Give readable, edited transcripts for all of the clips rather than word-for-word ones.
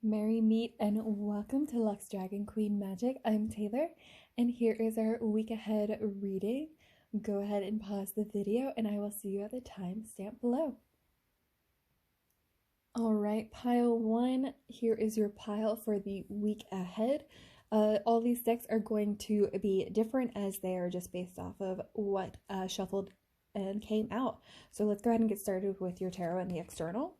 Merry meet and welcome to Lux Dragon Queen Magic. I'm Taylor, and here is our week ahead reading. Go ahead and pause the video, and I will see you at the timestamp below. All right, pile one. Here is your pile for the week ahead. All these decks are going to be different as they are just based off of what shuffled and came out. So let's go ahead and get started with your tarot and the external.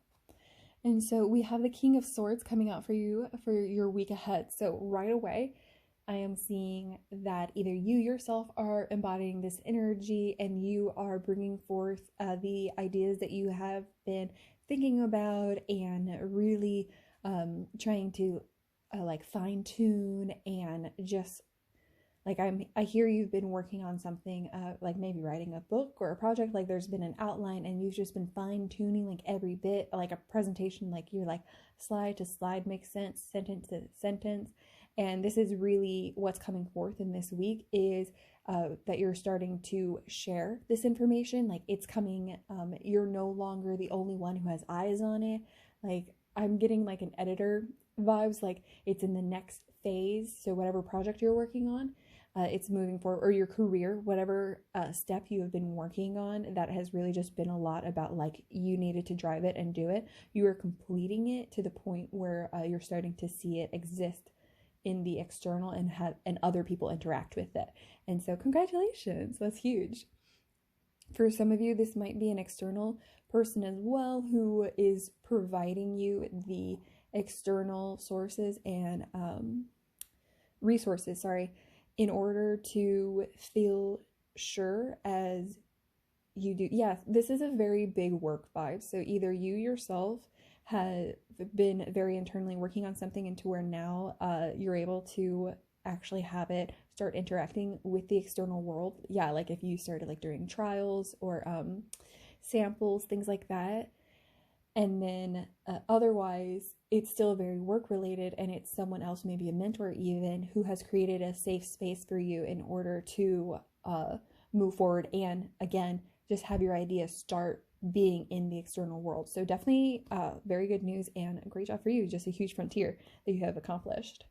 And so we have the King of Swords coming out for you for your week ahead. So right away, I am seeing that either you yourself are embodying this energy and you are bringing forth the ideas that you have been thinking about and really trying to like fine tune and just like I hear you've been working on something, like maybe writing a book or a project, like there's been an outline and you've just been fine tuning like every bit, like a presentation, like you're like slide to slide makes sense, sentence to sentence. And this is really what's coming forth in this week is that you're starting to share this information. Like it's coming, you're no longer the only one who has eyes on it. Like I'm getting like an editor vibes, like it's in the next phase. So whatever project you're working on, it's moving forward, or your career, whatever step you have been working on that has really just been a lot about like you needed to drive it and do it. You are completing it to the point where you're starting to see it exist in the external and other people interact with it. And so congratulations, that's huge. For some of you, this might be an external person as well who is providing you the external sources and resources, in order to feel sure as you do. Yeah, this is a very big work vibe. So either you yourself have been very internally working on something into where now you're able to actually have it start interacting with the external world. Yeah, like if you started like during trials or samples, things like that. And then otherwise, it's still very work related and it's someone else, maybe a mentor even, who has created a safe space for you in order to move forward and again, just have your ideas start being in the external world. So definitely very good news and a great job for you. Just a huge frontier that you have accomplished.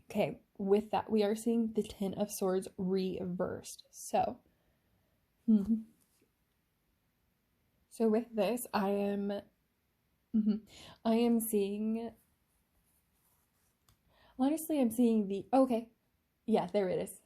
Okay, with that, we are seeing the Ten of Swords reversed. So, So with this, I am seeing, honestly, I'm seeing the, okay, yeah, there it is.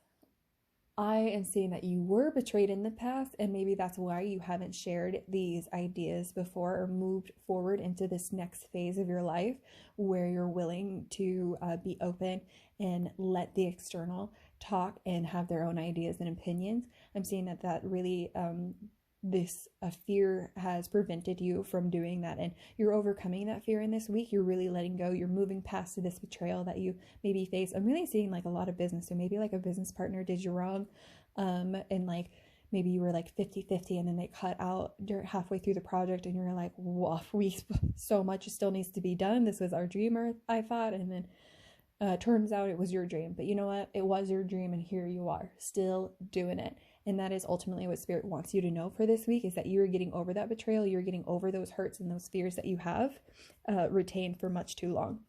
I am seeing that you were betrayed in the past, and maybe that's why you haven't shared these ideas before or moved forward into this next phase of your life where you're willing to be open and let the external talk and have their own ideas and opinions. I'm seeing that really this fear has prevented you from doing that, and you're overcoming that fear in this week. You're really letting go. You're moving past this betrayal that you maybe face. I'm really seeing like a lot of business. So maybe like a business partner did you wrong, and like maybe you were like 50-50 and then they cut out halfway through the project and you're like, woof, so much still needs to be done. This was our dream, or I thought, and then turns out it was your dream. But you know what? It was your dream, and here you are still doing it. And that is ultimately what Spirit wants you to know for this week, is that you're getting over that betrayal. You're getting over those hurts and those fears that you have retained for much too long.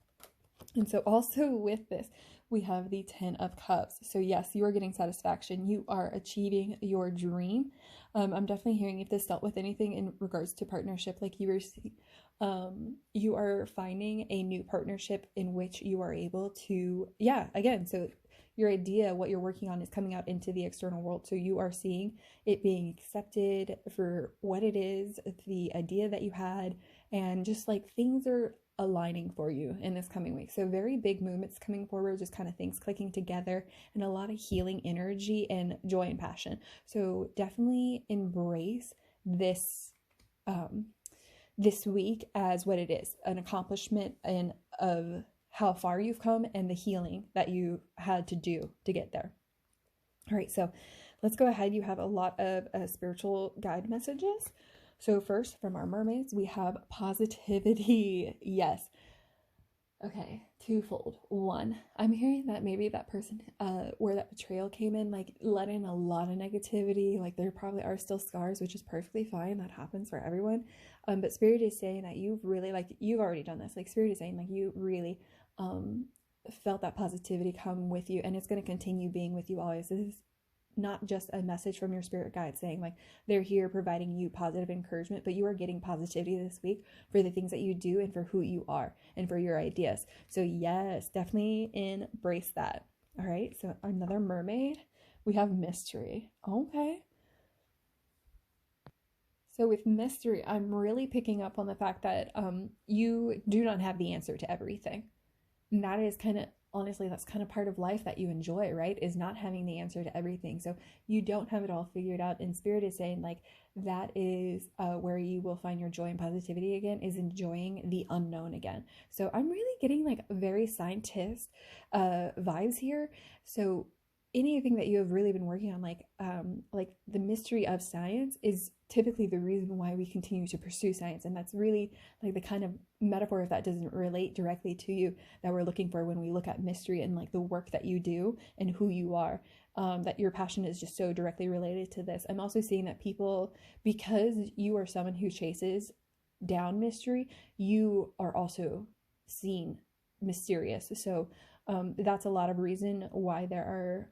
And so also with this, we have the Ten of Cups. So yes, you are getting satisfaction. You are achieving your dream. I'm definitely hearing, if this dealt with anything in regards to partnership, like you are finding a new partnership in which you are able to, again, so your idea, what you're working on, is coming out into the external world. So you are seeing it being accepted for what it is, the idea that you had, and just like things are aligning for you in this coming week. So very big movements coming forward, just kind of things clicking together, and a lot of healing energy and joy and passion. So definitely embrace this this week as what it is, an accomplishment and of how far you've come and the healing that you had to do to get there. All right, so let's go ahead. You have a lot of spiritual guide messages. So first, from our mermaids, we have positivity. Yes. Okay, twofold. One, I'm hearing that maybe that person where that betrayal came in, like, let in a lot of negativity. Like, there probably are still scars, which is perfectly fine. That happens for everyone. But Spirit is saying that you've really, like, you've already done this. Like, Spirit is saying, like, you really felt that positivity come with you, and it's going to continue being with you always. This is not just a message from your spirit guide saying like they're here providing you positive encouragement, but you are getting positivity this week for the things that you do and for who you are and for your ideas. So yes, definitely embrace that. All right, so another mermaid. We have mystery. Okay. So with mystery, I'm really picking up on the fact that you do not have the answer to everything. And that is kind of, honestly, that's kind of part of life that you enjoy, right? Is not having the answer to everything. So you don't have it all figured out. And Spirit is saying like that is where you will find your joy and positivity again, is enjoying the unknown again. So I'm really getting like very scientist vibes here. So anything that you have really been working on, like the mystery of science is typically the reason why we continue to pursue science. And that's really like the kind of metaphor, if that doesn't relate directly to you, that we're looking for when we look at mystery and like the work that you do and who you are. That your passion is just so directly related to this. I'm also seeing that people, because you are someone who chases down mystery, you are also seen mysterious. So that's a lot of reason why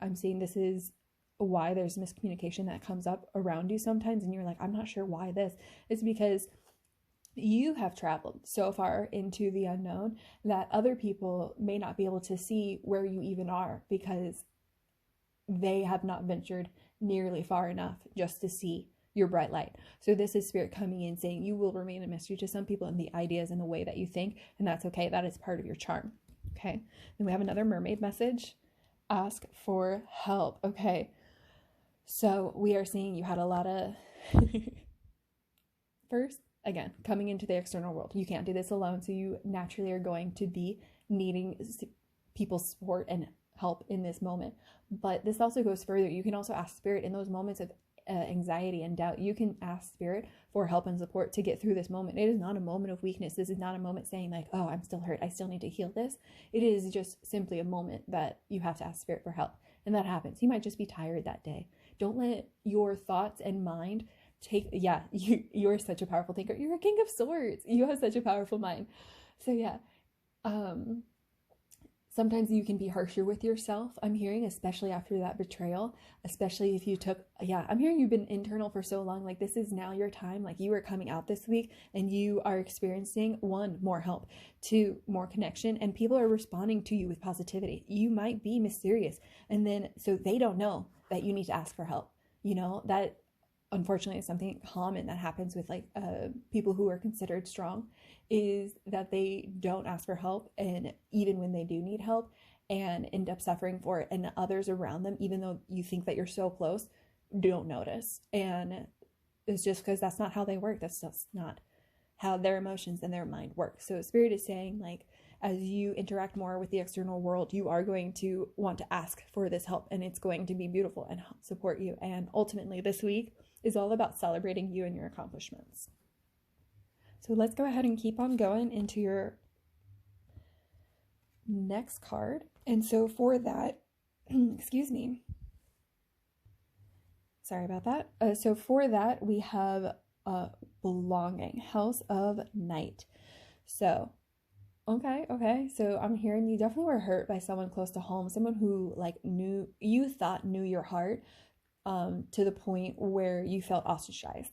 I'm seeing this is why there's miscommunication that comes up around you sometimes, and you're like, I'm not sure why this. It's because you have traveled so far into the unknown that other people may not be able to see where you even are because they have not ventured nearly far enough just to see your bright light. So this is Spirit coming in saying you will remain a mystery to some people in the ideas and the way that you think, and that's okay. That is part of your charm. Okay, then we have another mermaid message. Ask for help. Okay, so we are seeing you had a lot of first, again, coming into the external world. You can't do this alone, so you naturally are going to be needing people's support and help in this moment. But this also goes further. You can also ask Spirit in those moments of anxiety and doubt. You can ask Spirit for help and support to get through this moment. It is not a moment of weakness. This is not a moment saying like, oh, I'm still hurt, I still need to heal this. It is just simply a moment that you have to ask Spirit for help. And that happens. You might just be tired that day. Don't let your thoughts and mind you're such a powerful thinker. You're a king of swords. You have such a powerful mind. So yeah, sometimes you can be harsher with yourself. I'm hearing, especially after that betrayal, especially if you I'm hearing you've been internal for so long. Like this is now your time. Like you are coming out this week and you are experiencing 1, more help, 2, more connection, and people are responding to you with positivity. You might be mysterious, and then so they don't know that you need to ask for help. You know, that unfortunately is something common that happens with like people who are considered strong, is that they don't ask for help, and even when they do need help, and end up suffering for it, and others around them, even though you think that you're so close, don't notice. And it's just because that's not how they work. That's just not how their emotions and their mind work. So Spirit is saying like, as you interact more with the external world, you are going to want to ask for this help, and it's going to be beautiful and support you. And ultimately this week is all about celebrating you and your accomplishments. So let's go ahead and keep on going into your next card. And so for that, excuse me. Sorry about that. So for that, we have belonging, House of Night. So, okay. So I'm hearing you definitely were hurt by someone close to home, someone who like knew your heart, to the point where you felt ostracized.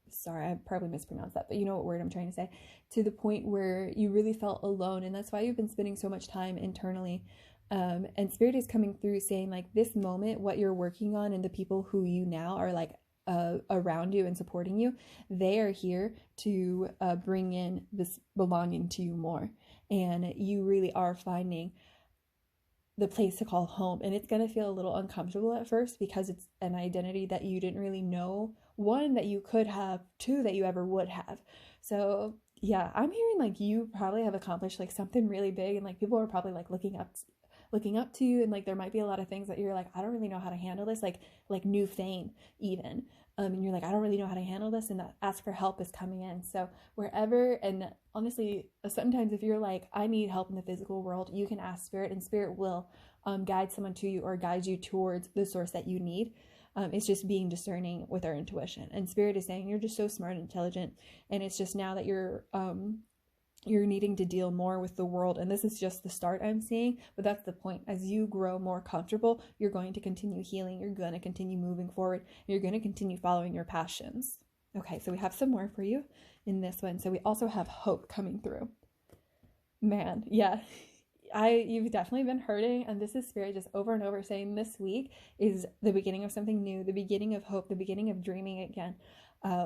Sorry, I probably mispronounced that, but you know what word I'm trying to say. To the point where you really felt alone, and that's why you've been spending so much time internally. And Spirit is coming through saying like this moment, what you're working on, and the people who you now are like around you and supporting you, they are here to bring in this belonging to you more. And you really are finding the place to call home, and it's going to feel a little uncomfortable at first because it's an identity that you didn't really know, 1, that you could have, 2, that you ever would have. So yeah, I'm hearing like you probably have accomplished like something really big, and like people are probably like looking up to you, and like there might be a lot of things that you're like, I don't really know how to handle this, like new fame even. and you're like, I don't really know how to handle this, and that ask for help is coming in. So wherever, and honestly, sometimes if you're like, I need help in the physical world, you can ask Spirit, and Spirit will guide someone to you or guide you towards the source that you need. It's just being discerning with our intuition. And Spirit is saying, you're just so smart and intelligent, and it's just now that you're needing to deal more with the world, and this is just the start I'm seeing, but that's the point. As you grow more comfortable, you're going to continue healing, you're going to continue moving forward, you're going to continue following your passions. Okay, so we have some more for you in this one. So we also have hope coming through. Man, yeah, you've definitely been hurting, and this is Spirit just over and over saying this week is the beginning of something new, the beginning of hope, the beginning of dreaming again.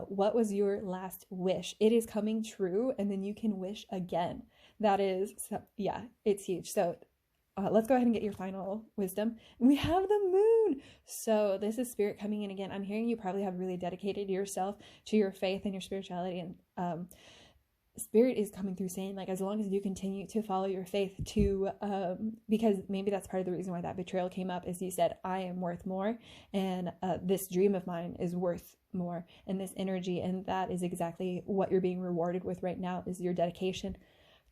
What was your last wish? It is coming true, and then you can wish again. That is, yeah, it's huge. So let's go ahead and get your final wisdom. We have the moon. So this is Spirit coming in again. I'm hearing you probably have really dedicated yourself to your faith and your spirituality, and Spirit is coming through saying, like, as long as you continue to follow your faith because maybe that's part of the reason why that betrayal came up, is you said, I am worth more, and this dream of mine is worth more, and this energy, and that is exactly what you're being rewarded with right now, is your dedication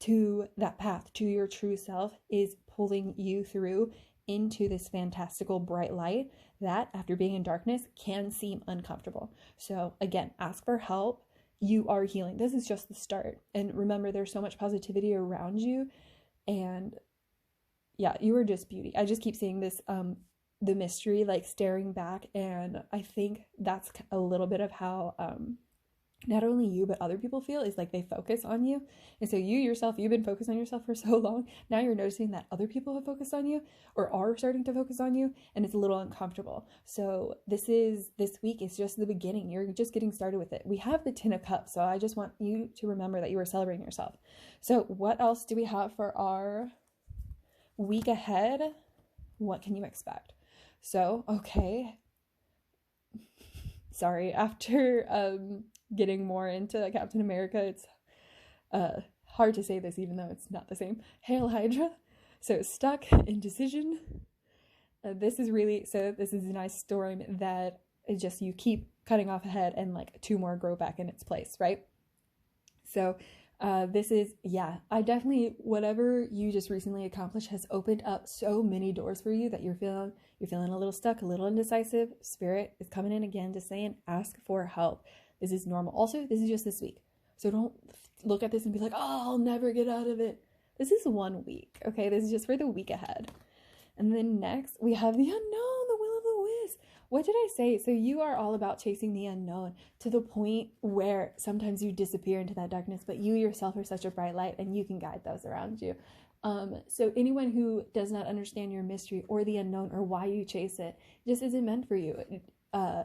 to that path, to your true self, is pulling you through into this fantastical bright light that, after being in darkness, can seem uncomfortable. So again, ask for help. You are healing. This is just the start. And remember, there's so much positivity around you. And yeah, you are just beauty. I just keep seeing this, the mystery, like staring back. And I think that's a little bit of how, not only you, but other people feel, is like they focus on you. And so you yourself, you've been focused on yourself for so long. Now you're noticing that other people have focused on you or are starting to focus on you, and it's a little uncomfortable. So this week is just the beginning. You're just getting started with it. We have the 10 of Cups. So I just want you to remember that you are celebrating yourself. So what else do we have for our week ahead? What can you expect? So, okay. Sorry, after, getting more into Captain America, it's hard to say this even though it's not the same. Hail Hydra. So stuck, indecision. This is a nice storm that is just, you keep cutting off a head and like 2 more grow back in its place, right? So this is, I definitely, whatever you just recently accomplished has opened up so many doors for you that you're feeling a little stuck, a little indecisive. Spirit is coming in again, just saying, ask for help. This is normal. Also, this is just this week. So don't look at this and be like, oh, I'll never get out of it. This is 1 week, okay? This is just for the week ahead. And then next, we have the unknown, the will of the wisp. What did I say? So you are all about chasing the unknown to the point where sometimes you disappear into that darkness, but you yourself are such a bright light, and you can guide those around you. So anyone who does not understand your mystery or the unknown or why you chase it just isn't meant for you.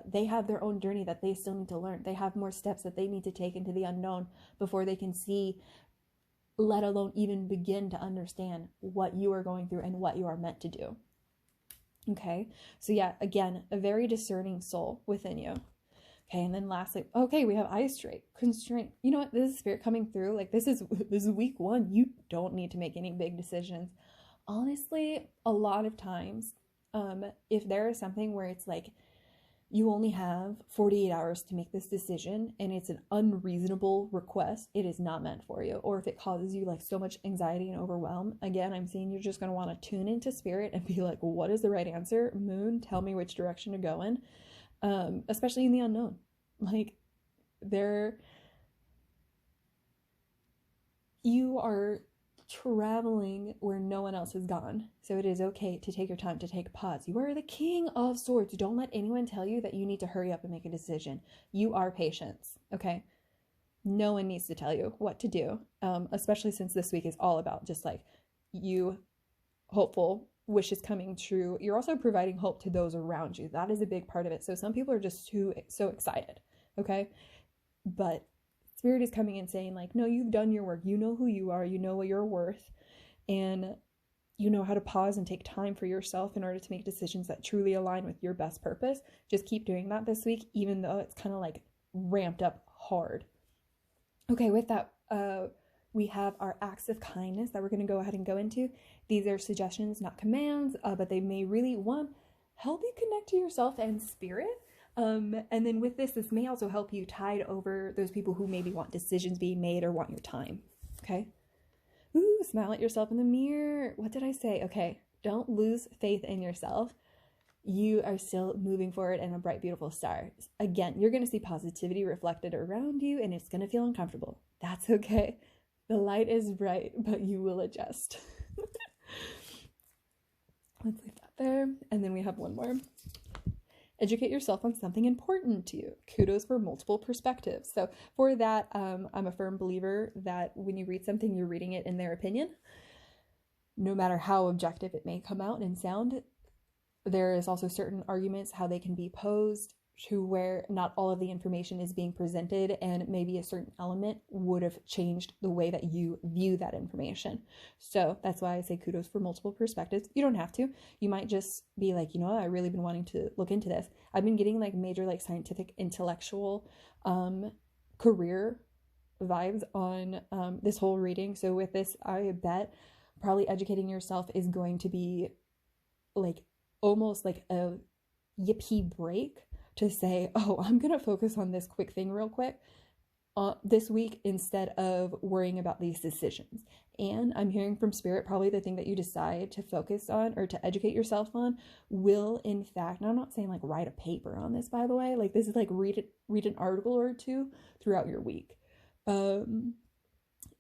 They have their own journey that they still need to learn. They have more steps that they need to take into the unknown before they can see, let alone even begin to understand what you are going through and what you are meant to do. Okay, so again, a very discerning soul within you. Okay, and then lastly, okay, we have eye straight, constraint. You know what? This is Spirit coming through. Like, this is week 1. You don't need to make any big decisions. Honestly, a lot of times, if there is something where it's like, you only have 48 hours to make this decision and it's an unreasonable request, it is not meant for you. Or if it causes you like so much anxiety and overwhelm, again, I'm saying you're just going to want to tune into Spirit and be like, what is the right answer? Moon, tell me which direction to go in. Especially in the unknown. Like, you are traveling where no one else has gone. So it is okay to take your time, to take a pause. You are the King of Swords. Don't let anyone tell you that you need to hurry up and make a decision. You are patience, okay? No one needs to tell you what to do, especially since this week is all about just like you, hopeful, wishes coming true. You're also providing hope to those around you. That is a big part of it. So some people are just so excited, okay? But Spirit is coming and saying like, no, you've done your work. You know who you are. You know what you're worth. And you know how to pause and take time for yourself in order to make decisions that truly align with your best purpose. Just keep doing that this week, even though it's kind of like ramped up hard. Okay, with that, we have our acts of kindness that we're going to go ahead and go into. These are suggestions, not commands, but they may really, help you connect to yourself and Spirit. And then with this may also help you tide over those people who maybe want decisions being made or want your time. Okay. Ooh, smile at yourself in the mirror. What did I say? Okay. Don't lose faith in yourself. You are still moving forward and a bright, beautiful star. Again, you're going to see positivity reflected around you and it's going to feel uncomfortable. That's okay. The light is bright, but you will adjust. Let's leave that there. And then we have one more. Educate yourself on something important to you. Kudos for multiple perspectives. So for that, I'm a firm believer that when you read something, you're reading it in their opinion. No matter how objective it may come out and sound, there is also certain arguments how they can be posed to where not all of the information is being presented and maybe a certain element would have changed the way that you view that information. So that's why I say kudos for multiple perspectives. You don't have to. You might just be like, you know what, I've really been wanting to look into this. I've been getting like major like scientific intellectual career vibes on this whole reading. So with this, I bet probably educating yourself is going to be like almost like a yippee break to say, oh, I'm going to focus on this quick thing real quick this week instead of worrying about these decisions. And I'm hearing from Spirit, probably the thing that you decide to focus on or to educate yourself on will in fact, and I'm not saying like write a paper on this, by the way, like this is like read an article or two throughout your week. And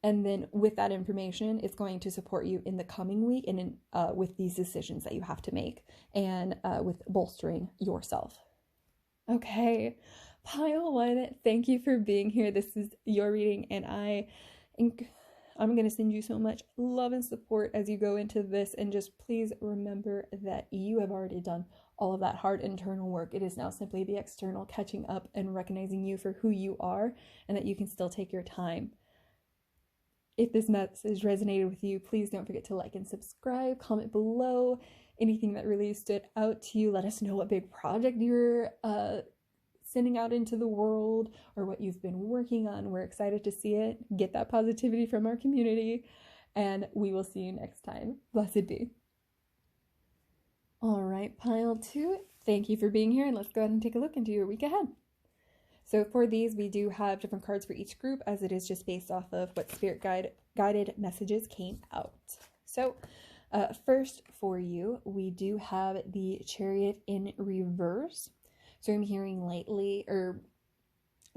then with that information, it's going to support you in the coming week and in, with these decisions that you have to make and with bolstering yourself. Okay, pile one, thank you for being here. This is your reading, and I'm going to send you so much love and support as you go into this. And just please remember that you have already done all of that hard internal work. It is now simply the external catching up and recognizing you for who you are and that you can still take your time. If this message resonated with you, please don't forget to like and subscribe, comment below anything that really stood out to you. Let us know what big project you're sending out into the world or what you've been working on. We're excited to see it. Get that positivity from our community, and we will see you next time. Blessed be. All right, pile two, thank you for being here, and let's go ahead and take a look into your week ahead. So for these, we do have different cards for each group as it is just based off of what spirit guided messages came out. So first for you, we do have the Chariot in reverse. So I'm hearing lately /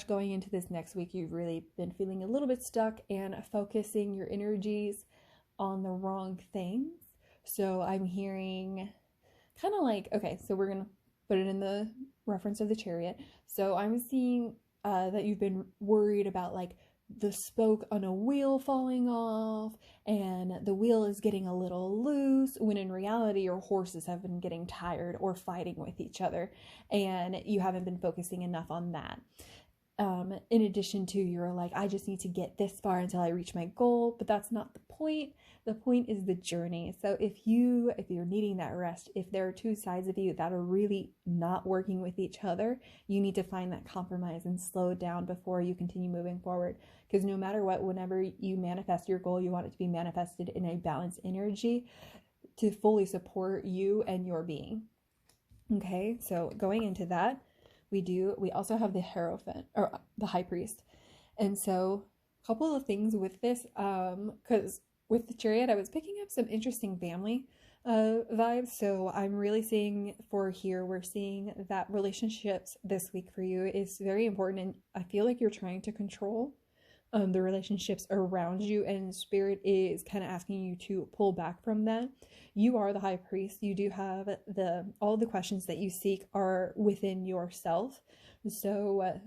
going into this next week, you've really been feeling a little bit stuck and focusing your energies on the wrong things. So I'm hearing kind of like, okay, so we're going to put it in the reference of the Chariot. So I'm seeing that you've been worried about like the spoke on a wheel falling off and the wheel is getting a little loose, when in reality your horses have been getting tired or fighting with each other and you haven't been focusing enough on that. In addition to, you're like, I just need to get this far until I reach my goal, but that's not the point. The point is the journey. So if you're needing that rest, if there are two sides of you that are really not working with each other, you need to find that compromise and slow down before you continue moving forward. Because no matter what, whenever you manifest your goal, you want it to be manifested in a balanced energy to fully support you and your being. Okay, so going into that, we also have the Hierophant, or the High Priest. And so a couple of things with this, because with the Chariot, I was picking up some interesting family vibes. So I'm really seeing we're seeing that relationships this week for you is very important. And I feel like you're trying to control the relationships around you, and Spirit is kind of asking you to pull back from that. You are the High Priest. You do have all the questions that you seek are within yourself. So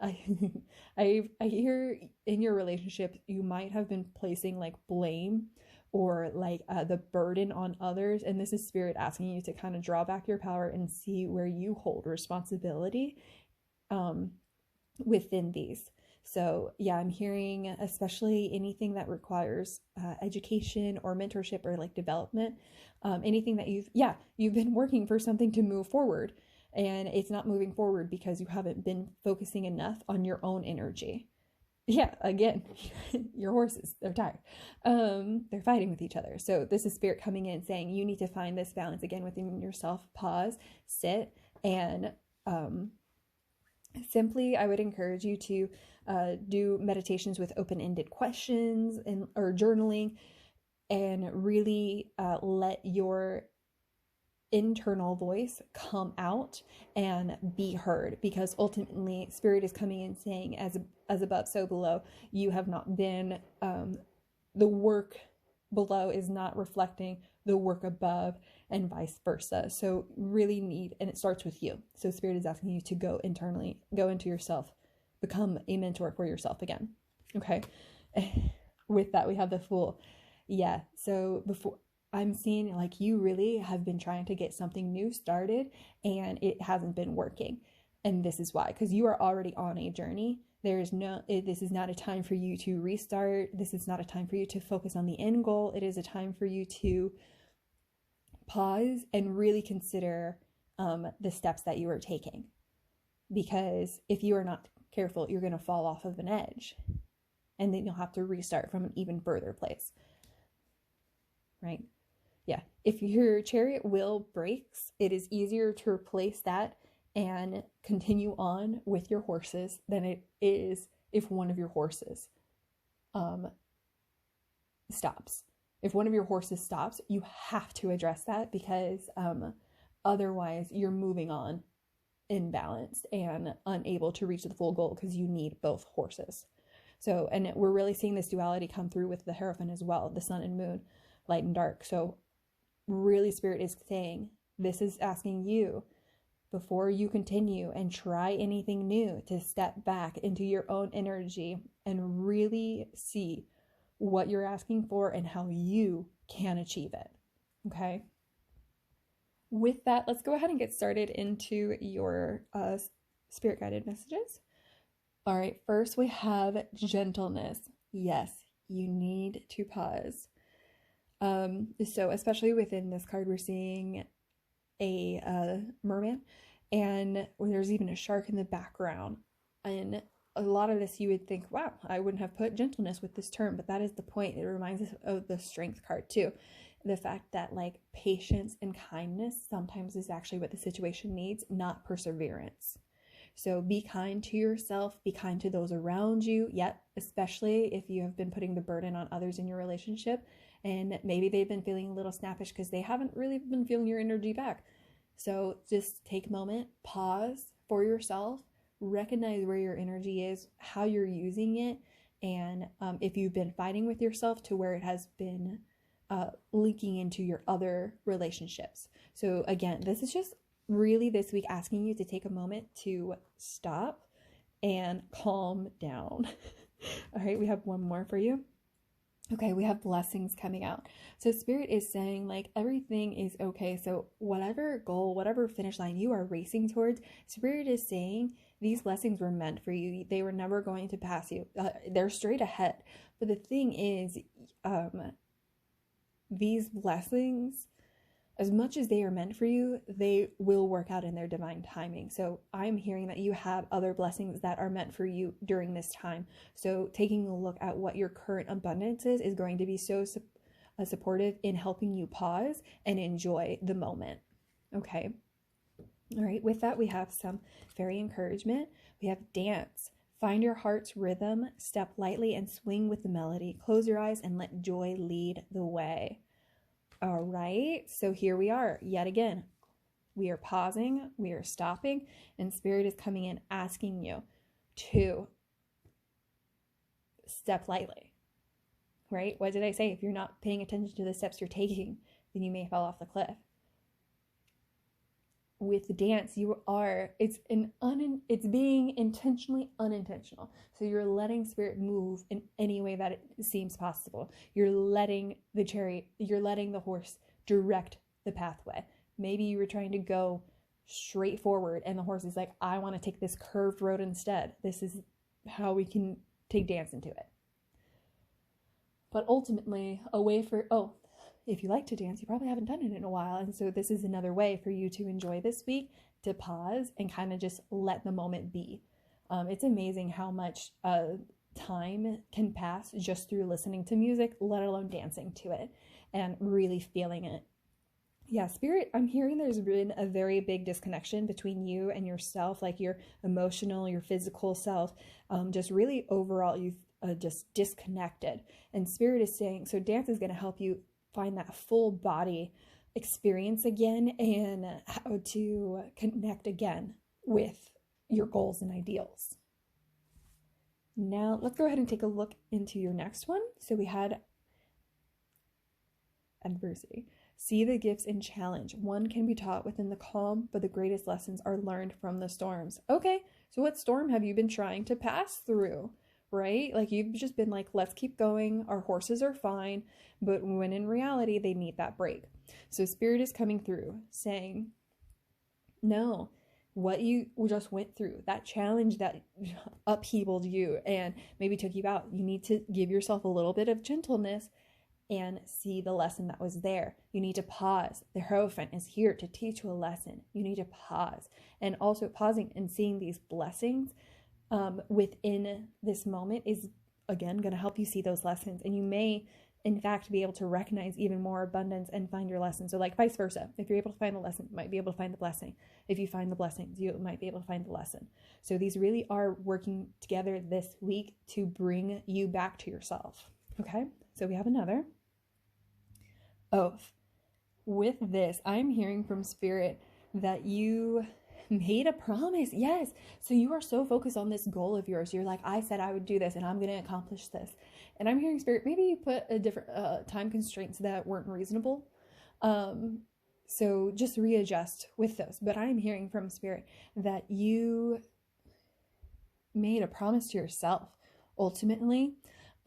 I hear in your relationship you might have been placing like blame or like the burden on others, and this is Spirit asking you to kind of draw back your power and see where you hold responsibility within these. So yeah, I'm hearing especially anything that requires education or mentorship or like development, anything that you've been working for something to move forward and it's not moving forward because you haven't been focusing enough on your own energy. Yeah, again, your horses, they're tired. They're fighting with each other. So this is Spirit coming in saying you need to find this balance again within yourself, pause, sit, and simply, I would encourage you to do meditations with open-ended questions or journaling, and really let your internal voice come out and be heard, because ultimately Spirit is coming and saying, as above so below. You have not been the work below is not reflecting the work above, and vice versa. So really need, and it starts with you. So Spirit is asking you to go internally, go into yourself, become a mentor for yourself again. Okay. With that, we have the Fool. Yeah. So before, I'm seeing like you really have been trying to get something new started and it hasn't been working. And this is why, because you are already on a journey. This is not a time for you to restart. This is not a time for you to focus on the end goal. It is a time for you to pause and really consider the steps that you are taking. Because if you are not careful, you're going to fall off of an edge. And then you'll have to restart from an even further place. Right? Yeah. If your chariot wheel breaks, it is easier to replace that and continue on with your horses than it is if one of your horses stops. If one of your horses stops, you have to address that, because otherwise you're moving on imbalanced and unable to reach the full goal, because you need both horses. So, and we're really seeing this duality come through with the Hierophant as well, the sun and moon, light and dark. So really Spirit is saying, this is asking you, before you continue and try anything new, to step back into your own energy and really see what you're asking for and how you can achieve it. Okay. With that, let's go ahead and get started into your Spirit guided messages. All right. First, we have gentleness. Yes, you need to pause. So especially within this card, we're seeing a merman, and there's even a shark in the background. And a lot of this you would think, wow, I wouldn't have put gentleness with this term, but that is the point. It reminds us of the Strength card too. The fact that like patience and kindness sometimes is actually what the situation needs, not perseverance. So be kind to yourself, be kind to those around you. Yep, especially if you have been putting the burden on others in your relationship, and maybe they've been feeling a little snappish because they haven't really been feeling your energy back. So just take a moment, pause for yourself, recognize where your energy is, how you're using it, and if you've been fighting with yourself to where it has been linking into your other relationships. So again, this is just really this week asking you to take a moment to stop and calm down. All right, we have one more for you. Okay, we have blessings coming out. So Spirit is saying like everything is okay. So whatever goal, whatever finish line you are racing towards, Spirit is saying these blessings were meant for you. They were never going to pass you. They're straight ahead. But the thing is, these blessings, as much as they are meant for you, they will work out in their divine timing. So I'm hearing that you have other blessings that are meant for you during this time. So taking a look at what your current abundance is going to be so supportive in helping you pause and enjoy the moment. Okay. All right. With that, we have some fairy encouragement. We have dance. Find your heart's rhythm, step lightly and swing with the melody. Close your eyes and let joy lead the way. All right, so here we are yet again. We are pausing, we are stopping, and Spirit is coming in asking you to step lightly, right? What did I say? If you're not paying attention to the steps you're taking, then you may fall off the cliff. With the dance, it's being intentionally unintentional. So you're letting Spirit move in any way that it seems possible. You're letting the horse direct the pathway. Maybe you were trying to go straight forward and the horse is like, I want to take this curved road instead. This is how we can take dance into it. But ultimately, if you like to dance, you probably haven't done it in a while. And so this is another way for you to enjoy this week, to pause and kind of just let the moment be. It's amazing how much time can pass just through listening to music, let alone dancing to it and really feeling it. Yeah, Spirit, I'm hearing there's been a very big disconnection between you and yourself, like your emotional, your physical self. Just really overall, you've just disconnected. And Spirit is saying, so dance is going to help you find that full body experience again and how to connect again with your goals and ideals. Now, let's go ahead and take a look into your next one. So we had adversity. See the gifts in challenge. One can be taught within the calm, but the greatest lessons are learned from the storms. Okay, so what storm have you been trying to pass through? Right? Like you've just been like, let's keep going. Our horses are fine. But when in reality, they need that break. So Spirit is coming through saying, no, what you just went through, that challenge that upheavaled you and maybe took you out, you need to give yourself a little bit of gentleness and see the lesson that was there. You need to pause. The Hierophant is here to teach you a lesson. You need to pause. And also pausing and seeing these blessings within this moment is, again, going to help you see those lessons. And you may, in fact, be able to recognize even more abundance and find your lesson. So like vice versa. If you're able to find the lesson, you might be able to find the blessing. If you find the blessings, you might be able to find the lesson. So these really are working together this week to bring you back to yourself. Okay? So we have another oath. With this, I'm hearing from Spirit that you made a promise. Yes. So you are so focused on this goal of yours. You're like, I said I would do this and I'm going to accomplish this. And I'm hearing Spirit, maybe you put a different time constraints that weren't reasonable. So just readjust with those. But I'm hearing from Spirit that you made a promise to yourself ultimately.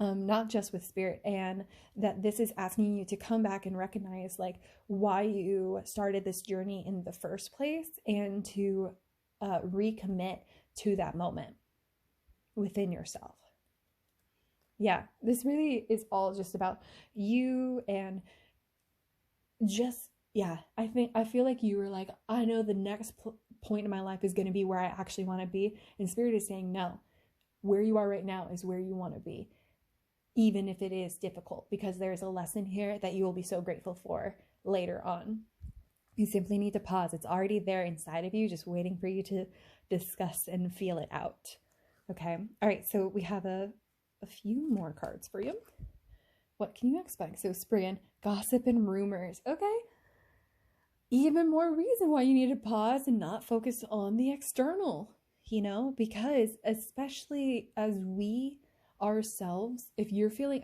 Not just with Spirit, and that this is asking you to come back and recognize like why you started this journey in the first place and to recommit to that moment within yourself. Yeah, this really is all just about you and just, yeah, I feel like you were like, I know the next point in my life is going to be where I actually want to be. And Spirit is saying, no, where you are right now is where you want to be. Even if it is difficult, because there's a lesson here that you will be so grateful for later on. You simply need to pause. It's already there inside of you, just waiting for you to discuss and feel it out. Okay. All right. So we have a few more cards for you. What can you expect? So Spriggan, gossip and rumors. Okay. Even more reason why you need to pause and not focus on the external, because especially as we ourselves, if you're feeling,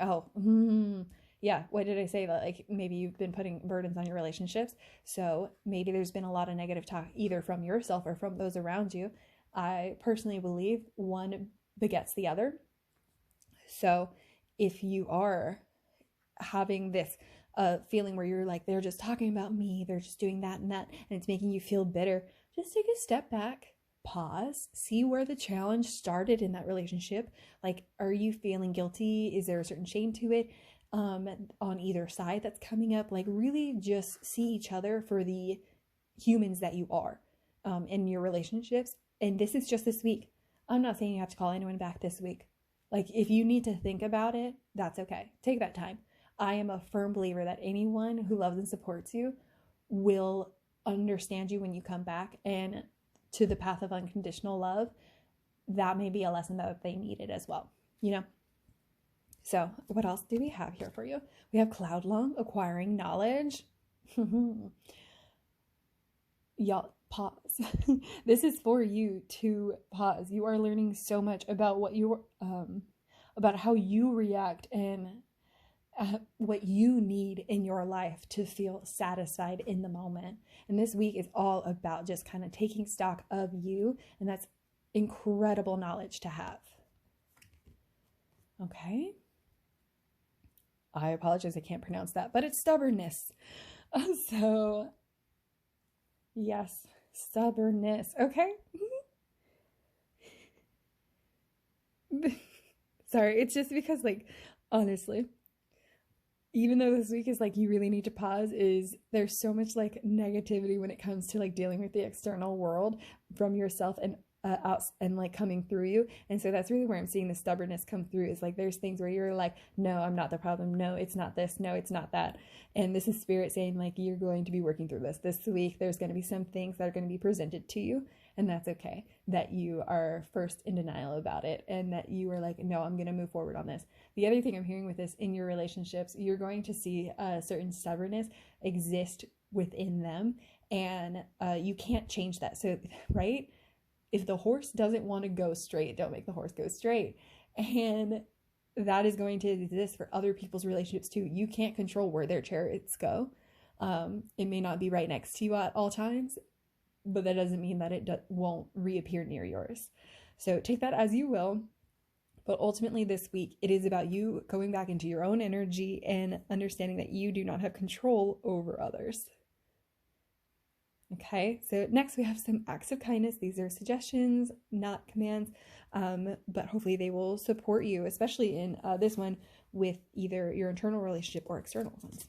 yeah, what did I say? That like maybe you've been putting burdens on your relationships. So maybe there's been a lot of negative talk either from yourself or from those around you. I personally believe one begets the other. So if you are having this feeling where you're like, they're just talking about me, they're just doing that and that, and it's making you feel bitter, just take a step back. Pause, see where the challenge started in that relationship. Like, are you feeling guilty? Is there a certain shame to it on either side that's coming up? Like, really just see each other for the humans that you are in your relationships. And this is just this week. I'm not saying you have to call anyone back this week. Like, if you need to think about it, that's okay. Take that time. I am a firm believer that anyone who loves and supports you will understand you when you come back and to the path of unconditional love. That may be a lesson that they needed as well, So what else do we have here for you? We have Cloudlong, acquiring knowledge. Y'all, pause. This is for you to pause. You are learning so much about what you about how you react and what you need in your life to feel satisfied in the moment. And this week is all about just kind of taking stock of you, and that's incredible knowledge to have. Okay. I apologize, I can't pronounce that, but it's stubbornness. So, yes, stubbornness. Okay. Sorry, it's just because, like, honestly, even though this week is like you really need to pause, is there's so much like negativity when it comes to like dealing with the external world from yourself and out and like coming through you. And so that's really where I'm seeing the stubbornness come through, is like there's things where you're like, no, I'm not the problem, no, it's not this, no, it's not that. And this is spirit saying like, you're going to be working through this week. There's going to be some things that are going to be presented to you, and that's okay, that you are first in denial about it, and that you are like, no, I'm going to move forward on this. The other thing I'm hearing with this, in your relationships, you're going to see a certain stubbornness exist within them, and you can't change that. So, right? If the horse doesn't want to go straight, don't make the horse go straight. And that is going to exist for other people's relationships too. You can't control where their chariots go. It may not be right next to you at all times, but that doesn't mean that it won't reappear near yours. So take that as you will. But ultimately this week, it is about you going back into your own energy and understanding that you do not have control over others. Okay, so next we have some acts of kindness. These are suggestions, not commands, but hopefully they will support you, especially in this one with either your internal relationship or external ones.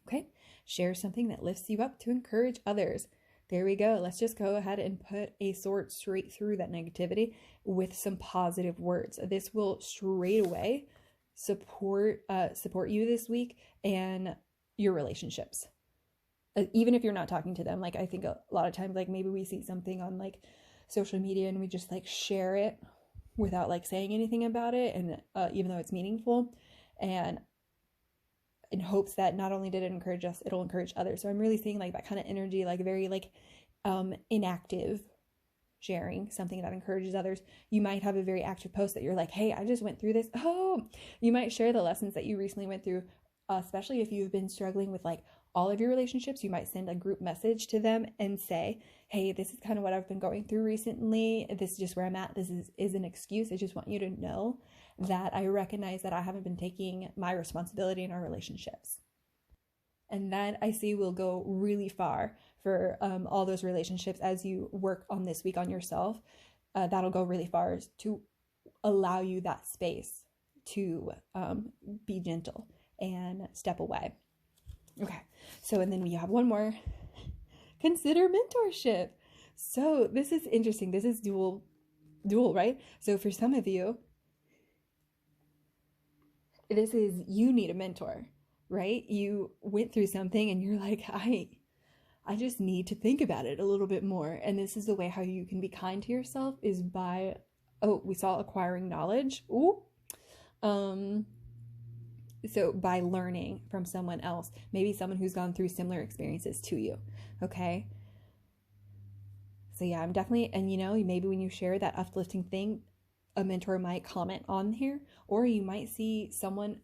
Okay, share something that lifts you up to encourage others. There we go. Let's just go ahead and put a sword straight through that negativity with some positive words. This will straight away support you this week and your relationships. Even if you're not talking to them. Like, I think a lot of times, like, maybe we see something on like social media and we just like share it without like saying anything about it, and even though it's meaningful, and in hopes that not only did it encourage us, it'll encourage others. So I'm really seeing like that kind of energy, like very like inactive sharing something that encourages others. You might have a very active post that you're like, hey, I just went through this. Oh, you might share the lessons that you recently went through, especially if you've been struggling with like all of your relationships. You might send a group message to them and say, hey, this is kind of what I've been going through recently. This is just where I'm at. This is an excuse. I just want you to know that I recognize that I haven't been taking my responsibility in our relationships. And that I see will go really far for all those relationships as you work on this week on yourself. That'll go really far to allow you that space to be gentle and step away. Okay, so and then we have one more. Consider mentorship. So this is interesting. This is dual, right? So for some of you, this is you need a mentor, right? You went through something and you're like, I just need to think about it a little bit more. And this is the way how you can be kind to yourself, is by, we saw acquiring knowledge. So by learning from someone else, maybe someone who's gone through similar experiences to you. Okay. So yeah, I'm definitely, and maybe when you share that uplifting thing, a mentor might comment on here, or you might see someone,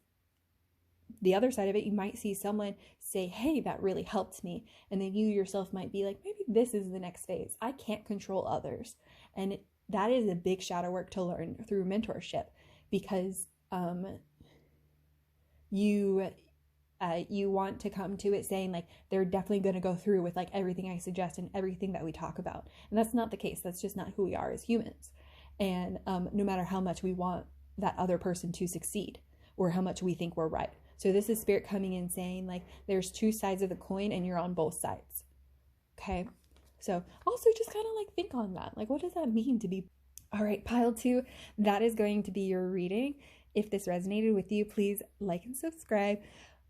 the other side of it, you might see someone say, hey, that really helped me. And then you yourself might be like, maybe this is the next phase. I can't control others. And that is a big shadow work to learn through mentorship, because you want to come to it saying like, they're definitely going to go through with like everything I suggest and everything that we talk about. And that's not the case. That's just not who we are as humans. And no matter how much we want that other person to succeed, or how much we think we're right. So this is spirit coming in saying like, there's two sides of the coin and you're on both sides. Okay. So also just kind of like think on that. Like, what does that mean to be? All right, pile 2, that is going to be your reading. If this resonated with you, please like and subscribe.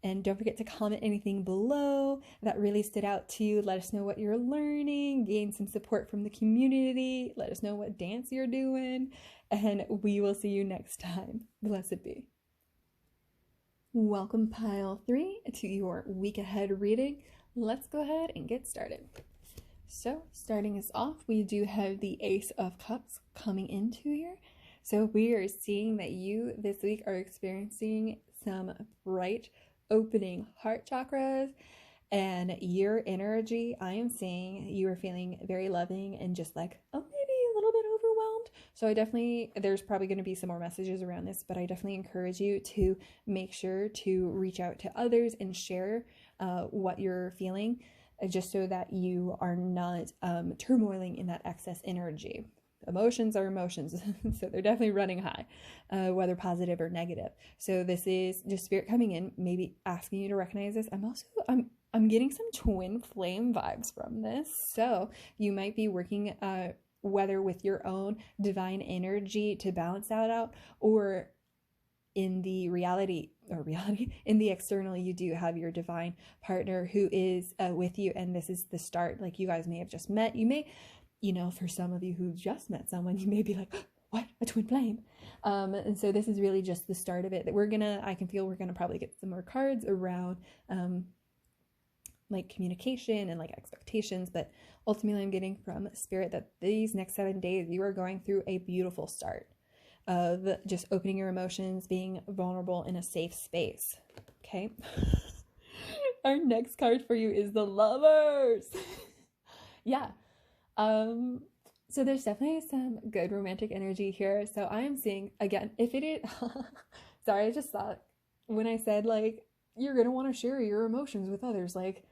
And don't forget to comment anything below that really stood out to you. Let us know what you're learning, gain some support from the community. Let us know what dance you're doing, and we will see you next time. Blessed be. Welcome, pile 3, to your week ahead reading. Let's go ahead and get started. So starting us off, we do have the Ace of Cups coming into here. So we are seeing that you this week are experiencing some bright opening heart chakras, and your energy, I am seeing you are feeling very loving and just like, maybe a little bit overwhelmed. So there's probably going to be some more messages around this, but I definitely encourage you to make sure to reach out to others and share what you're feeling, just so that you are not turmoiling in that excess energy. Emotions are emotions, so they're definitely running high, whether positive or negative. So this is just spirit coming in, maybe asking you to recognize this. I'm getting some twin flame vibes from this. So you might be working whether with your own divine energy to balance that out, or in the reality in the external, you do have your divine partner who is with you, and this is the start. Like, you guys may have just met. You may, for some of you who just met someone, you may be like, what, a twin flame? And so this is really just the start of it. That I can feel we're gonna probably get some more cards around like communication and like expectations, but ultimately I'm getting from Spirit that these next 7 days you are going through a beautiful start of just opening your emotions, being vulnerable in a safe space. Okay. Our next card for you is the Lovers. Yeah. So there's definitely some good romantic energy here. So I am seeing, again, if it is, sorry, I just thought when I said like, you're going to want to share your emotions with others, like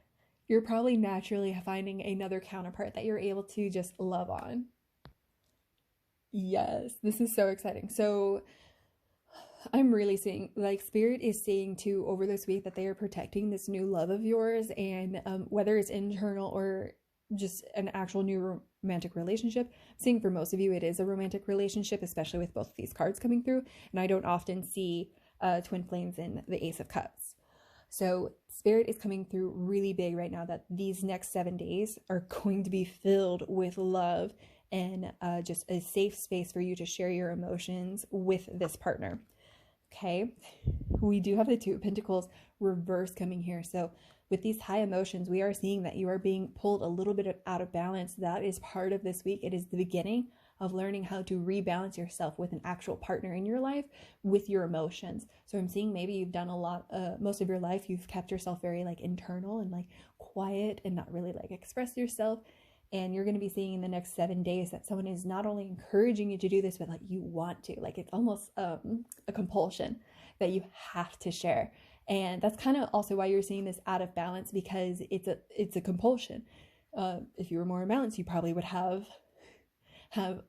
you're probably naturally finding another counterpart that you're able to just love on. Yes, this is so exciting. So I'm really seeing, like, Spirit is saying too over this week that they are protecting this new love of yours, and whether it's internal or just an actual new romantic relationship. I'm seeing for most of you it is a romantic relationship, especially with both of these cards coming through, and I don't often see twin flames in the Ace of Cups. So Spirit is coming through really big right now that these next 7 days are going to be filled with love and just a safe space for you to share your emotions with this partner. Okay, we do have the Two of Pentacles reverse coming here. So with these high emotions, we are seeing that you are being pulled a little bit out of balance. That is part of this week. It is the beginning of learning how to rebalance yourself with an actual partner in your life with your emotions. So I'm seeing maybe you've done a lot, most of your life, you've kept yourself very like internal and like quiet and not really like express yourself. And you're going to be seeing in the next 7 days that someone is not only encouraging you to do this, but like you want to, like it's almost a compulsion that you have to share. And that's kind of also why you're seeing this out of balance, because it's a compulsion. If you were more in balance, you probably would have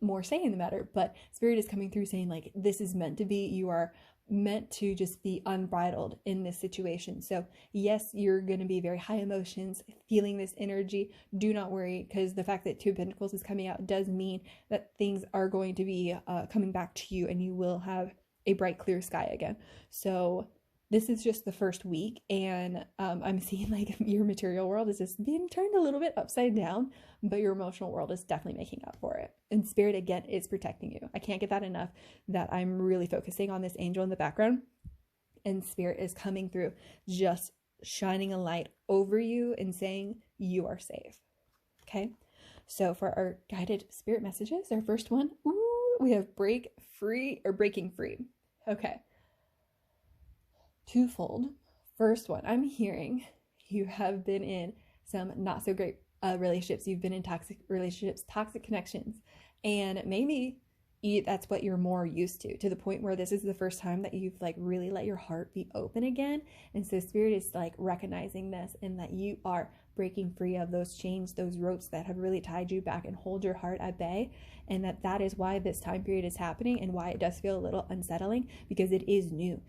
more say in the matter. But Spirit is coming through saying like, this is meant to be. You are meant to just be unbridled in this situation. So yes, you're going to be very high emotions, feeling this energy. Do not worry, because the fact that Two of Pentacles is coming out does mean that things are going to be coming back to you, and you will have a bright, clear sky again. So this is just the first week, and I'm seeing like your material world is just being turned a little bit upside down, but your emotional world is definitely making up for it. And Spirit, again, is protecting you. I can't get that enough, that I'm really focusing on this angel in the background, and Spirit is coming through, just shining a light over you and saying you are safe. Okay, so for our guided Spirit messages, our first one, we have breaking free. Okay. Twofold. First one, I'm hearing you have been in some not so great relationships. You've been in toxic relationships, toxic connections, and maybe that's what you're more used to the point where this is the first time that you've like really let your heart be open again. And so Spirit is like recognizing this, and that you are breaking free of those chains, those ropes that have really tied you back and hold your heart at bay. And that is why this time period is happening, and why it does feel a little unsettling, because it is new.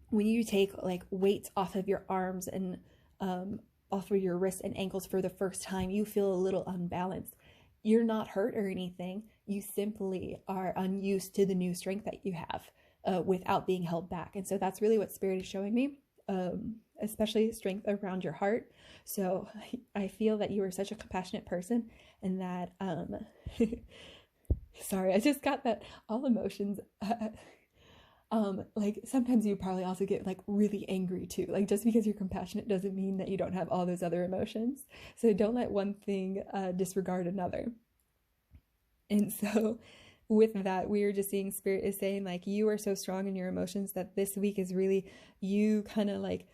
When you take like weights off of your arms and off of your wrists and ankles for the first time, you feel a little unbalanced. You're not hurt or anything. You simply are unused to the new strength that you have without being held back. And so that's really what Spirit is showing me, especially strength around your heart. So I feel that you are such a compassionate person, and that, sorry, I just got that all emotions, like sometimes you probably also get like really angry too. Like just because you're compassionate doesn't mean that you don't have all those other emotions. So don't let one thing disregard another. And so with that, we are just seeing Spirit is saying like, you are so strong in your emotions that this week is really you kind of like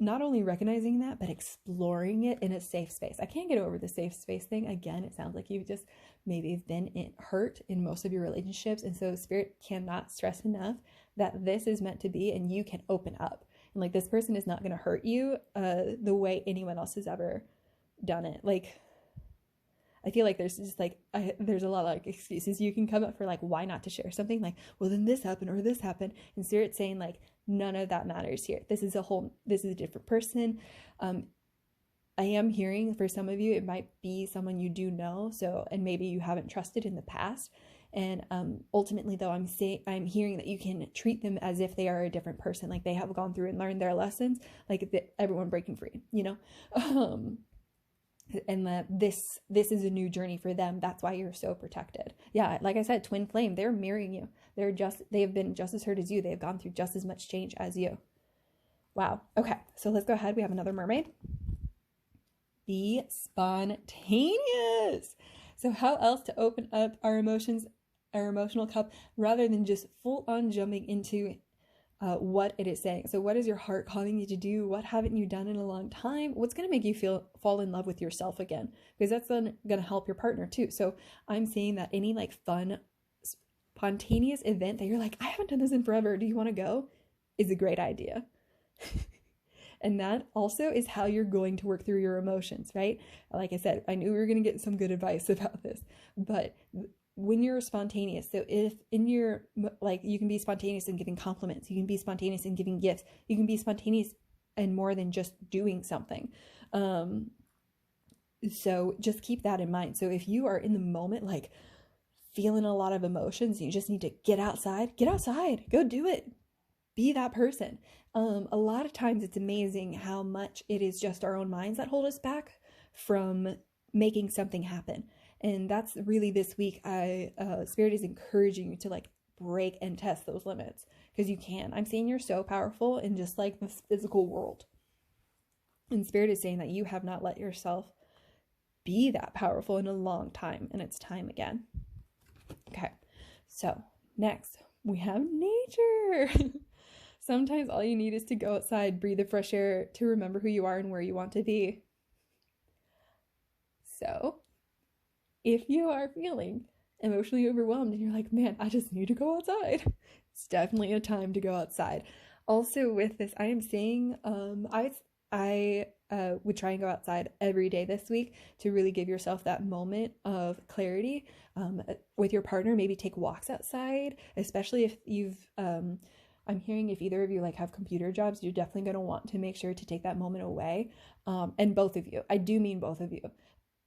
not only recognizing that, but exploring it in a safe space. I can't get over the safe space thing. Again, it sounds like you've just maybe been hurt in most of your relationships. And so Spirit cannot stress enough that this is meant to be, and you can open up. And like, this person is not going to hurt you the way anyone else has ever done it. Like, I feel like there's just like, there's a lot of like excuses you can come up for like, why not to share something, like, well, then this happened or this happened. And Spirit's saying like, None of that matters here. This is a different person. I am hearing for some of you, it might be someone you do know, and maybe you haven't trusted in the past. And ultimately, though, I'm hearing that you can treat them as if they are a different person, like they have gone through and learned their lessons, like everyone breaking free, and that this is a new journey for them. That's why you're so protected. Yeah, like I said, twin flame, they're mirroring you. They have been just as hurt as you. They have gone through just as much change as you. Wow. Okay, so let's go ahead. We have another mermaid. Be spontaneous. So how else to open up our emotions, our emotional cup, rather than just full on jumping into what it is saying. So what is your heart calling you to do? What haven't you done in a long time? What's going to make you fall in love with yourself again? Because that's going to help your partner too. So I'm seeing that any like fun, spontaneous event that you're like, I haven't done this in forever, do you want to go? Is a great idea. And that also is how you're going to work through your emotions, right? Like I said, I knew we were going to get some good advice about this, but when you're spontaneous, so if in your, like, you can be spontaneous in giving compliments, you can be spontaneous in giving gifts, you can be spontaneous and more than just doing something. So just keep that in mind. So if you are in the moment, like feeling a lot of emotions, you just need to get outside, go do it. Be that person. A lot of times it's amazing how much it is just our own minds that hold us back from making something happen. And that's really this week, Spirit is encouraging you to like break and test those limits, because you can. I'm seeing you're so powerful in just like this physical world. And Spirit is saying that you have not let yourself be that powerful in a long time, and it's time again. Okay, so next we have nature. Sometimes all you need is to go outside, breathe the fresh air, to remember who you are and where you want to be. So if you are feeling emotionally overwhelmed and you're like, man, I just need to go outside, it's definitely a time to go outside. Also with this, I am saying I would try and go outside every day this week to really give yourself that moment of clarity with your partner. Maybe take walks outside, especially if you've I'm hearing if either of you like have computer jobs, you're definitely going to want to make sure to take that moment away. And both of you, I do mean both of you.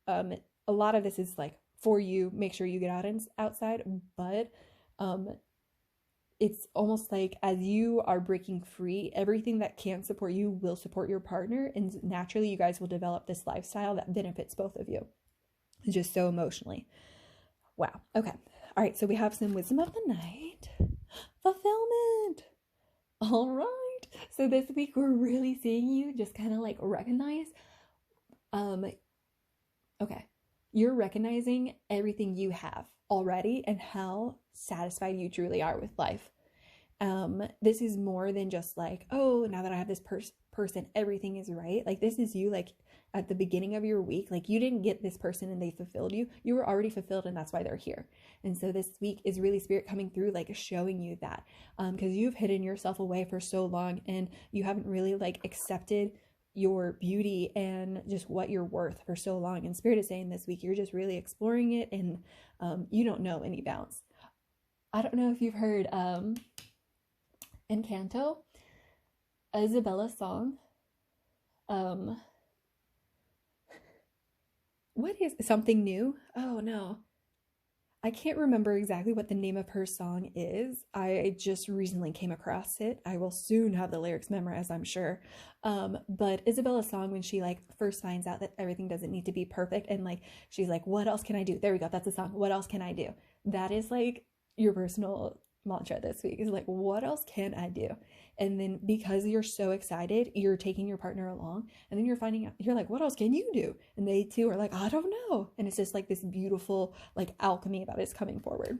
A lot of this is like for you, make sure you get outside, but it's almost like as you are breaking free, everything that can support you will support your partner, and naturally you guys will develop this lifestyle that benefits both of you, just so emotionally. Wow. Okay. All right. So we have some wisdom of the night. Fulfillment. All right. So this week we're really seeing you just kind of like recognize, okay, you're recognizing everything you have already and how satisfied you truly are with life. This is more than just like, oh, now that I have this person, everything is right. Like this is you, like at the beginning of your week, like you didn't get this person and they fulfilled you. You were already fulfilled, and that's why they're here. And so this week is really Spirit coming through, like showing you that, because you've hidden yourself away for so long and you haven't really like accepted your beauty and just what you're worth for so long. And Spirit is saying this week, you're just really exploring it, and you don't know any bounds. I don't know if you've heard Encanto, Isabella's song. What is something new? Oh no, I can't remember exactly what the name of her song is. I just recently came across it. I will soon have the lyrics memorized, I'm sure. But Isabella's song, when she like first finds out that everything doesn't need to be perfect, and like she's like, what else can I do? There we go, that's the song. What else can I do? That is like your personal mantra this week, is like, what else can I do? And then because you're so excited, you're taking your partner along, and then you're finding out, you're like, what else can you do? And they too are like, I don't know. And it's just like this beautiful like alchemy that is coming forward.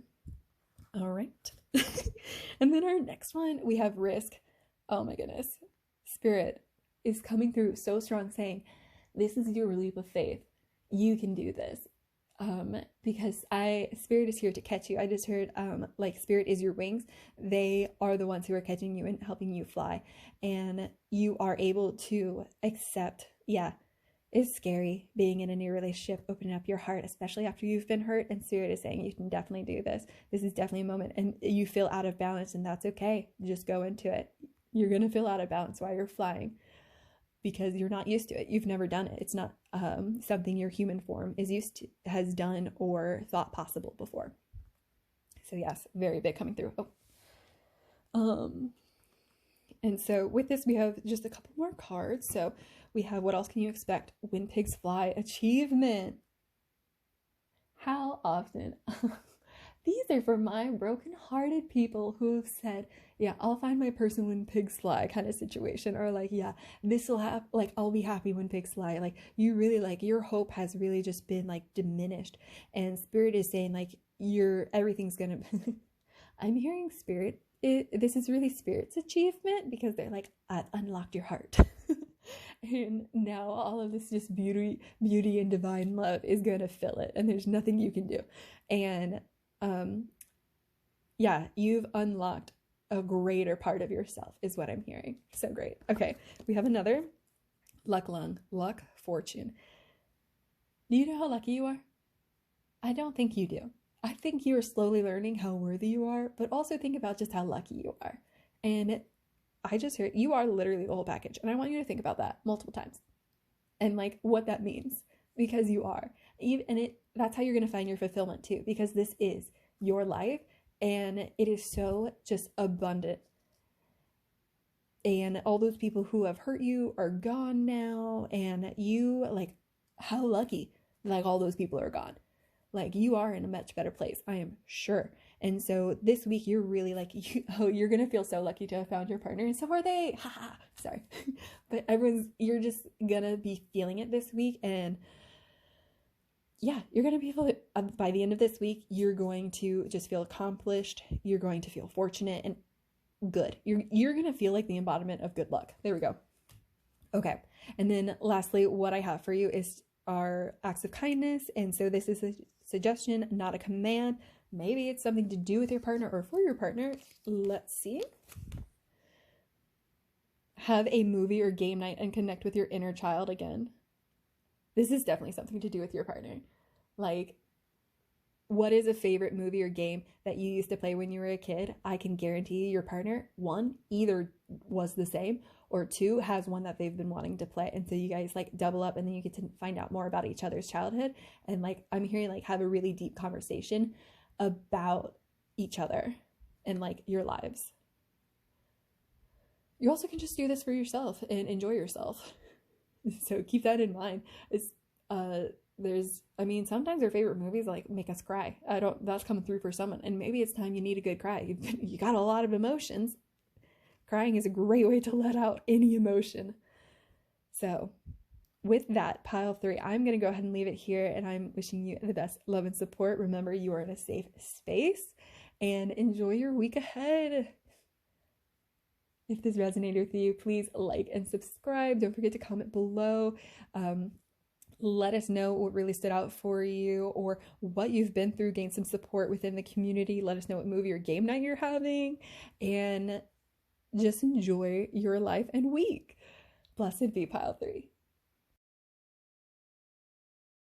All right. And then our next one, we have risk. Oh my goodness. Spirit is coming through so strong, saying, this is your leap of faith. You can do this. Because Spirit is here to catch you. I just heard, like Spirit is your wings. They are the ones who are catching you and helping you fly. And you are able to accept, yeah, it's scary being in a new relationship, opening up your heart, especially after you've been hurt. And Spirit is saying you can definitely do this. This is definitely a moment, and you feel out of balance, and that's okay. Just go into it. You're going to feel out of balance while you're flying because you're not used to it. You've never done it. It's not something your human form is used to, has done, or thought possible before. So yes, very big coming through. And so with this, we have just a couple more cards. So we have, what else can you expect? When pigs fly, achievement. How often? These are for my broken-hearted people who have said, yeah, I'll find my person when pigs fly kind of situation. Or like, yeah, this will have, like, I'll be happy when pigs fly. Like, you really, like, your hope has really just been, like, diminished. And Spirit is saying, like, everything's gonna, I'm hearing Spirit. This is really Spirit's achievement, because they're like, I've unlocked your heart. And now all of this just beauty and divine love is going to fill it, and there's nothing you can do. And yeah, you've unlocked a greater part of yourself is what I'm hearing. So great. Okay, we have another luck lung, luck, fortune. Do you know how lucky you are? I don't think you do. I think you are slowly learning how worthy you are, but also think about just how lucky you are. And I just heard you are literally the whole package. And I want you to think about that multiple times and like what that means, because you are. And that's how you're going to find your fulfillment too, because this is your life and it is so just abundant. And all those people who have hurt you are gone now. And you, like, how lucky, like, all those people are gone. Like, you are in a much better place, I am sure. And so this week, you're really like, you're going to feel so lucky to have found your partner. And so are they. Haha. Sorry. But you're just going to be feeling it this week. And yeah, you're going to be by the end of this week, you're going to just feel accomplished. You're going to feel fortunate and good. You're going to feel like the embodiment of good luck. There we go. Okay. And then lastly, what I have for you is our acts of kindness. And so this is a suggestion, not a command. Maybe it's something to do with your partner or for your partner. Let's see. Have a movie or game night and connect with your inner child again. This is definitely something to do with your partner. Like, what is a favorite movie or game that you used to play when you were a kid? I can guarantee your partner, one, either was the same, or two, has one that they've been wanting to play. And so you guys like double up, and then you get to find out more about each other's childhood. And like, I'm hearing like have a really deep conversation about each other and like your lives. You also can just do this for yourself and enjoy yourself. So keep that in mind. Sometimes our favorite movies like make us cry. That's coming through for someone. And maybe it's time you need a good cry. You got a lot of emotions. Crying is a great way to let out any emotion. So with that, pile 3, I'm going to go ahead and leave it here, and I'm wishing you the best love and support. Remember, you are in a safe space, and enjoy your week ahead. If this resonated with you, please like and subscribe. Don't forget to comment below. Let us know what really stood out for you or what you've been through. Gain some support within the community. Let us know what movie or game night you're having, and just enjoy your life and week. Blessed be pile 3.